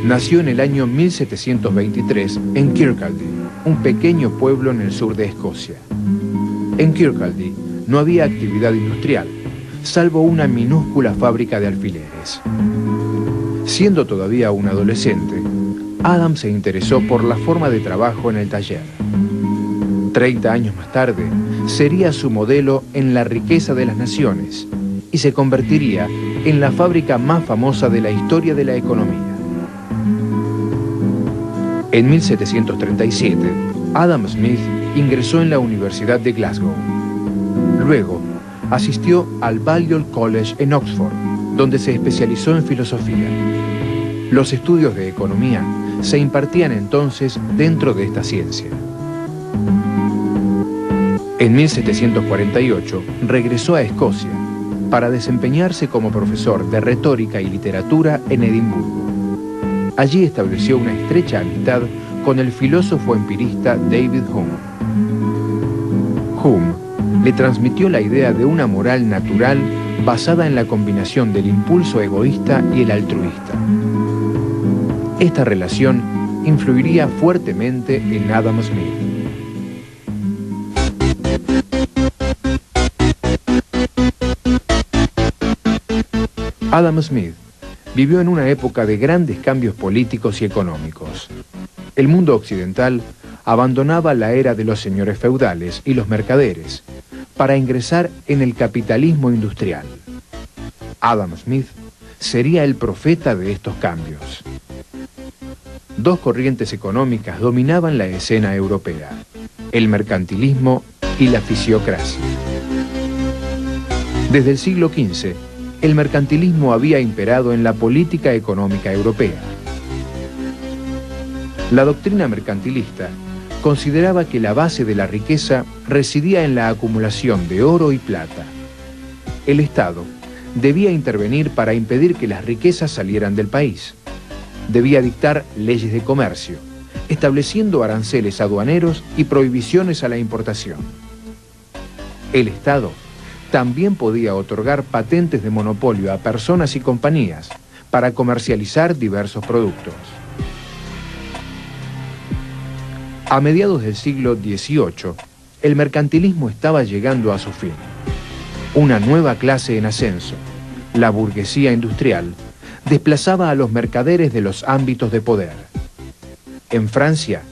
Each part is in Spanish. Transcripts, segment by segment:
nació en el año 1723 en Kirkcaldy, un pequeño pueblo en el sur de Escocia. En Kirkcaldy no había actividad industrial, salvo una minúscula fábrica de alfileres. Siendo todavía un adolescente, Adam se interesó por la forma de trabajo en el taller. 30 años más tarde, sería su modelo en la riqueza de las naciones y se convertiría en la fábrica más famosa de la historia de la economía. En 1737, Adam Smith ingresó en la Universidad de Glasgow. Luego, asistió al Balliol College en Oxford, donde se especializó en filosofía. Los estudios de economía se impartían entonces dentro de esta ciencia. En 1748 regresó a Escocia para desempeñarse como profesor de retórica y literatura en Edimburgo. Allí estableció una estrecha amistad con el filósofo empirista David Hume. Hume le transmitió la idea de una moral natural basada en la combinación del impulso egoísta y el altruista. Esta relación influiría fuertemente en Adam Smith. Adam Smith vivió en una época de grandes cambios políticos y económicos. El mundo occidental abandonaba la era de los señores feudales y los mercaderes para ingresar en el capitalismo industrial. Adam Smith sería el profeta de estos cambios. Dos corrientes económicas dominaban la escena europea: el mercantilismo y la fisiocracia. Desde el siglo XV, el mercantilismo había imperado en la política económica europea. La doctrina mercantilista consideraba que la base de la riqueza residía en la acumulación de oro y plata. El Estado debía intervenir para impedir que las riquezas salieran del país. Debía dictar leyes de comercio, estableciendo aranceles aduaneros y prohibiciones a la importación. El Estado también podía otorgar patentes de monopolio a personas y compañías para comercializar diversos productos. A mediados del siglo XVIII, el mercantilismo estaba llegando a su fin. Una nueva clase en ascenso, la burguesía industrial, desplazaba a los mercaderes de los ámbitos de poder. En Francia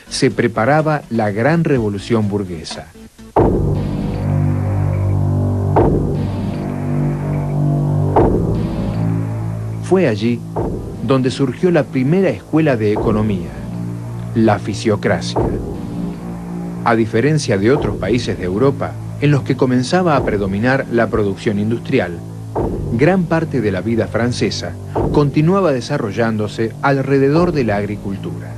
se preparaba la gran revolución burguesa. Fue allí donde surgió la primera escuela de economía, la fisiocracia. A diferencia de otros países de Europa, en los que comenzaba a predominar la producción industrial, gran parte de la vida francesa continuaba desarrollándose alrededor de la agricultura.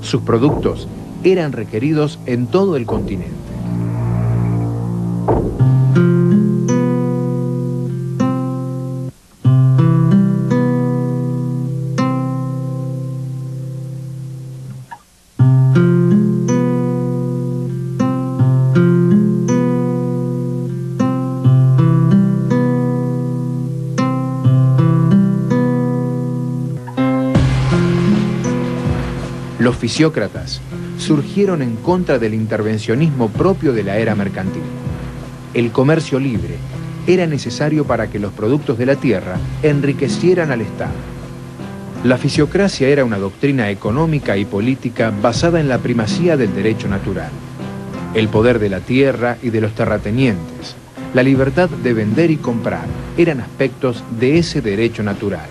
Sus productos eran requeridos en todo el continente. Los fisiócratas surgieron en contra del intervencionismo propio de la era mercantil. El comercio libre era necesario para que los productos de la tierra enriquecieran al Estado. La fisiocracia era una doctrina económica y política basada en la primacía del derecho natural, el poder de la tierra y de los terratenientes, la libertad de vender y comprar, eran aspectos de ese derecho natural.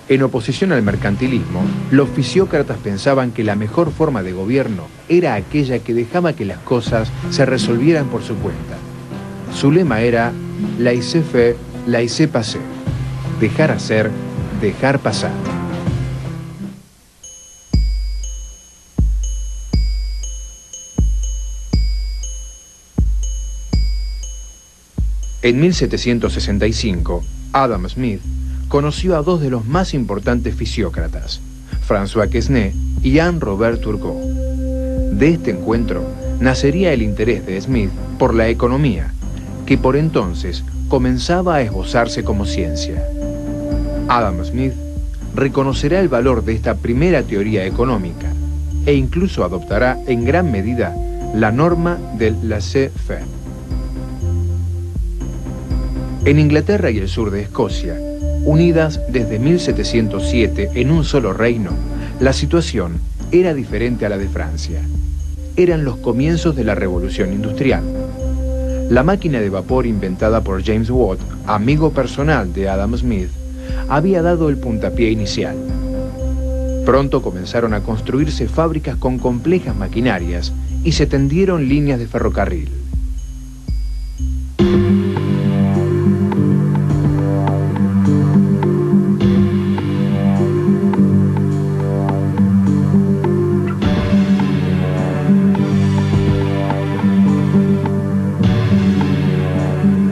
En oposición al mercantilismo, los fisiócratas pensaban que la mejor forma de gobierno era aquella que dejaba que las cosas se resolvieran por su cuenta. Su lema era laissez-faire, laissez-passer, dejar hacer, dejar pasar. En 1765, Adam Smith conoció a dos de los más importantes fisiócratas, François Quesnay y Anne-Robert Turgot. De este encuentro nacería el interés de Smith por la economía, que por entonces comenzaba a esbozarse como ciencia. Adam Smith reconocerá el valor de esta primera teoría económica e incluso adoptará en gran medida la norma del laissez-faire. En Inglaterra y el sur de Escocia, unidas desde 1707 en un solo reino, la situación era diferente a la de Francia. Eran los comienzos de la Revolución Industrial. La máquina de vapor inventada por James Watt, amigo personal de Adam Smith, había dado el puntapié inicial. Pronto comenzaron a construirse fábricas con complejas maquinarias y se tendieron líneas de ferrocarril.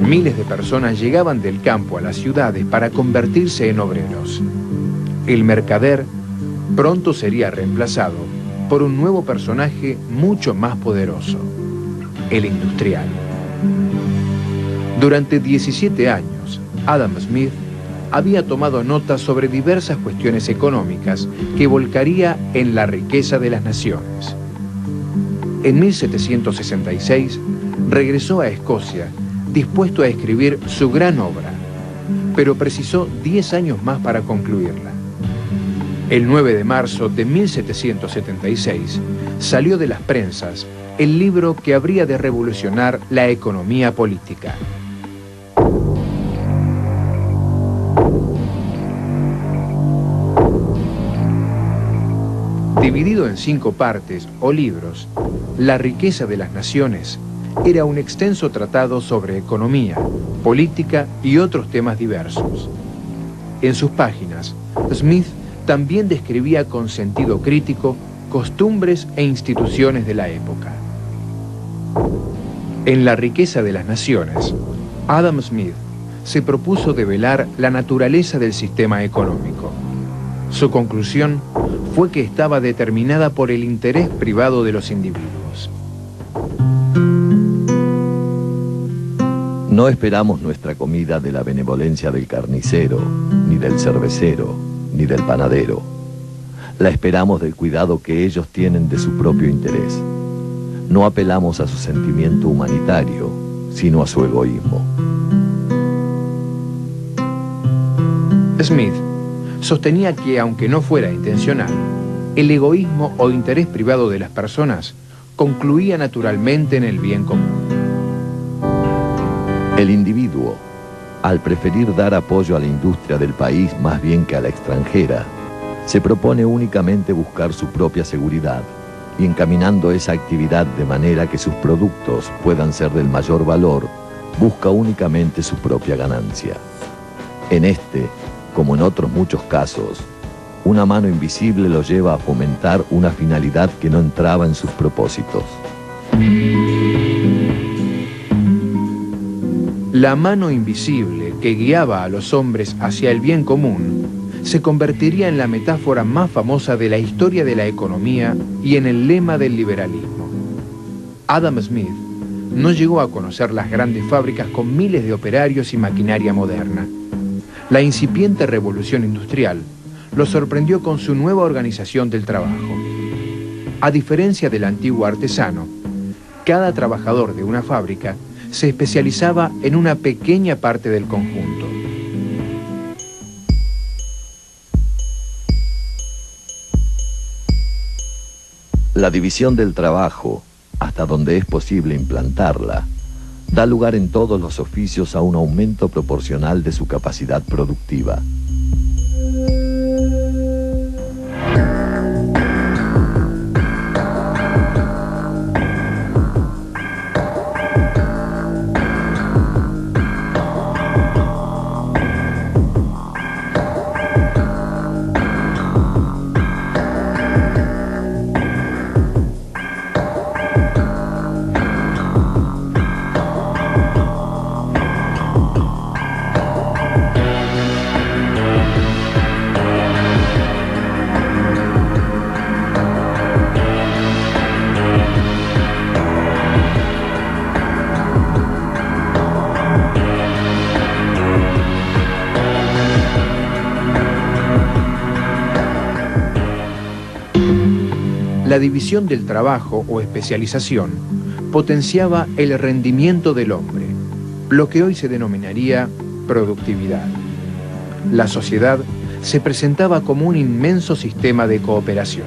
Miles de personas llegaban del campo a las ciudades para convertirse en obreros. El mercader pronto sería reemplazado por un nuevo personaje mucho más poderoso, el industrial. Durante 17 años, Adam Smith había tomado nota sobre diversas cuestiones económicas que volcaría en la riqueza de las naciones. En 1766 regresó a Escocia dispuesto a escribir su gran obra, pero precisó 10 años más para concluirla. El 9 de marzo de 1776 salió de las prensas el libro que habría de revolucionar la economía política. Dividido en 5 partes o libros, La riqueza de las naciones era un extenso tratado sobre economía, política y otros temas diversos. En sus páginas, Smith también describía con sentido crítico costumbres e instituciones de la época. En La riqueza de las naciones, Adam Smith se propuso develar la naturaleza del sistema económico. Su conclusión fue que estaba determinada por el interés privado de los individuos. No esperamos nuestra comida de la benevolencia del carnicero, ni del cervecero, ni del panadero. La esperamos del cuidado que ellos tienen de su propio interés. No apelamos a su sentimiento humanitario, sino a su egoísmo. Smith sostenía que, aunque no fuera intencional, el egoísmo o interés privado de las personas concluía naturalmente en el bien común. El individuo, al preferir dar apoyo a la industria del país más bien que a la extranjera, se propone únicamente buscar su propia seguridad y encaminando esa actividad de manera que sus productos puedan ser del mayor valor, busca únicamente su propia ganancia. En este, como en otros muchos casos, una mano invisible lo lleva a fomentar una finalidad que no entraba en sus propósitos. La mano invisible que guiaba a los hombres hacia el bien común se convertiría en la metáfora más famosa de la historia de la economía y en el lema del liberalismo. Adam Smith no llegó a conocer las grandes fábricas con miles de operarios y maquinaria moderna. La incipiente revolución industrial lo sorprendió con su nueva organización del trabajo. A diferencia del antiguo artesano, cada trabajador de una fábrica se especializaba en una pequeña parte del conjunto. La división del trabajo, hasta donde es posible implantarla, da lugar en todos los oficios a un aumento proporcional de su capacidad productiva. La división del trabajo o especialización potenciaba el rendimiento del hombre, lo que hoy se denominaría productividad. La sociedad se presentaba como un inmenso sistema de cooperación.